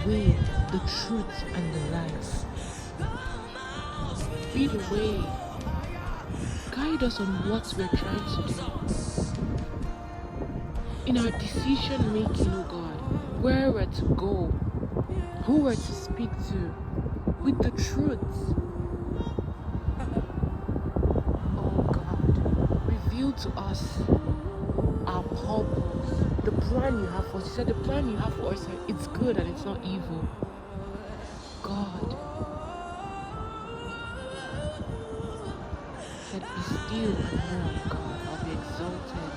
way, the truth, and the life. Be the way. Guide us on what we're trying to do. In our decision making, oh God, where we're to go, who we're to speak to, with the truth. Oh God, reveal to us our purpose, the plan you have for us. You said the plan you have for us, it's good and it's not evil. God said, be still and know I'm God. I'll be exalted.